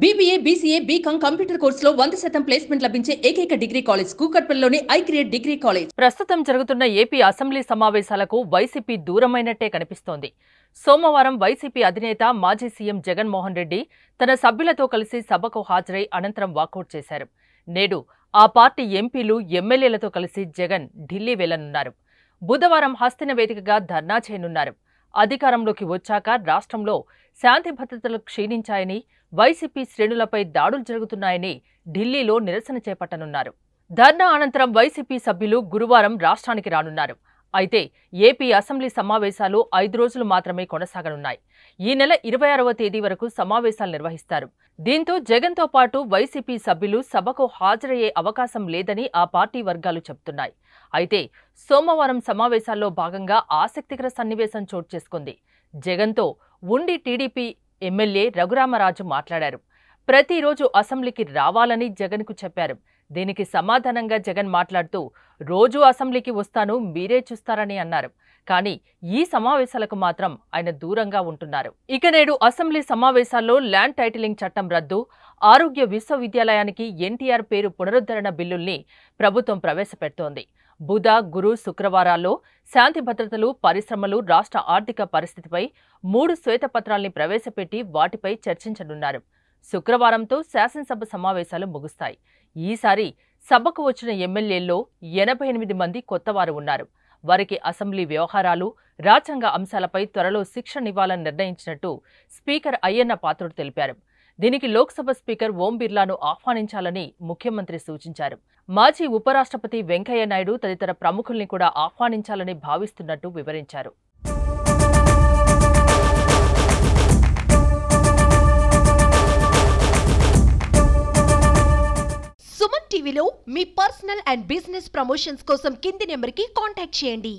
BBA, BCA, BCom computer కోర్సులో 100% placement లభించే ఏకైక డిగ్రీ కాలేజ్ కూకట్పల్లిలోని ఐక్రియేట్ డిగ్రీ కాలేజ్. ప్రస్తుతం జరుగుతున్న ఏపీ అసెంబ్లీ సమావేశాలకు వైసీపీ దూరమైనట్టే కనిపిస్తోంది. సోమవారం వైసీపీ అధినేత మాజీ సీఎం జగన్మోహన్ రెడ్డి తన సభ్యులతో కలిసి సభకు హాజరై అనంతరం వాకౌట్ చేశారు. నేడు ఆ పార్టీ ఎంపీలు, ఎమ్మెల్యేలతో కలిసి జగన్ ఢిల్లీ వెళ్లనున్నారు. బుధవారం హస్తిన వేదికగా ధర్నా చేయనున్నారు. అధికారంలోకి వచ్చాక రాష్ట్రంలో శాంతి భద్రతలు క్షీణించాయని, వైసీపీ శ్రేణులపై దాడులు జరుగుతున్నాయని ఢిల్లీలో నిరసన చేపట్టనున్నారు. ధర్నా అనంతరం వైసీపీ సభ్యులు గురువారం రాష్ట్రానికి రానున్నారు. అయితే ఏపీ అసెంబ్లీ సమావేశాలు 5 రోజులు మాత్రమే కొనసాగనున్నాయి. ఈ నెల 26వ తేదీ వరకు సమావేశాలు నిర్వహిస్తారు. దీంతో జగన్తో పాటు వైసీపీ సభ్యులు సభకు హాజరయ్యే అవకాశం లేదని ఆ పార్టీ వర్గాలు చెబుతున్నాయి. అయితే సోమవారం సమావేశాల్లో భాగంగా ఆసక్తికర సన్నివేశం చోటు చేసుకుంది. జగన్తో ఉండి టీడీపీ ఎమ్మెల్యే రఘురామరాజు మాట్లాడారు. ప్రతిరోజు అసెంబ్లీకి రావాలని జగన్కు చెప్పారు. దీనికి సమాధానంగా జగన్ మాట్లాడుతూ, రోజూ అసెంబ్లీకి వస్తాను, మీరే చూస్తారని అన్నారు. కానీ ఈ సమావేశాలకు మాత్రం ఆయన దూరంగా ఉంటున్నారు. ఇక నేడు అసెంబ్లీ సమావేశాల్లో ల్యాండ్ టైటిలింగ్ చట్టం రద్దు, ఆరోగ్య విశ్వవిద్యాలయానికి ఎన్టీఆర్ పేరు పునరుద్ధరణ బిల్లుల్ని ప్రభుత్వం ప్రవేశపెడుతోంది. బుధ, గురు, శుక్రవారాల్లో శాంతి భద్రతలు, పరిశ్రమలు, రాష్ట్ర ఆర్థిక పరిస్థితిపై 3 శ్వేతపత్రాల్ని ప్రవేశపెట్టి వాటిపై చర్చించనున్నారు. శుక్రవారంతో శాసనసభ సమావేశాలు ముగుస్తాయి. ఈసారి సభకు వచ్చిన ఎమ్మెల్యేల్లో 88 మంది కొత్తవారు ఉన్నారు. వారికి అసెంబ్లీ వ్యవహారాలు, రాజ్యాంగ అంశాలపై త్వరలో శిక్షణనివ్వాలని నిర్ణయించినట్టు స్పీకర్ అయ్యన్న పాత్రుడు తెలిపారు. దీనికి లోక్సభ స్పీకర్ ఓం బిర్లాను ఆహ్వానించాలని ముఖ్యమంత్రి సూచించారు. మాజీ ఉపరాష్ట్రపతి వెంకయ్య నాయుడు తదితర ప్రముఖుల్ని కూడా ఆహ్వానించాలని భావిస్తున్నట్టు వివరించారు. సుమన్ టీవీలో మీ పర్సనల్ అండ్ బిజినెస్ ప్రమోషన్స్ కోసం కింది నెంబర్కి కాంటాక్ట్ చేయండి.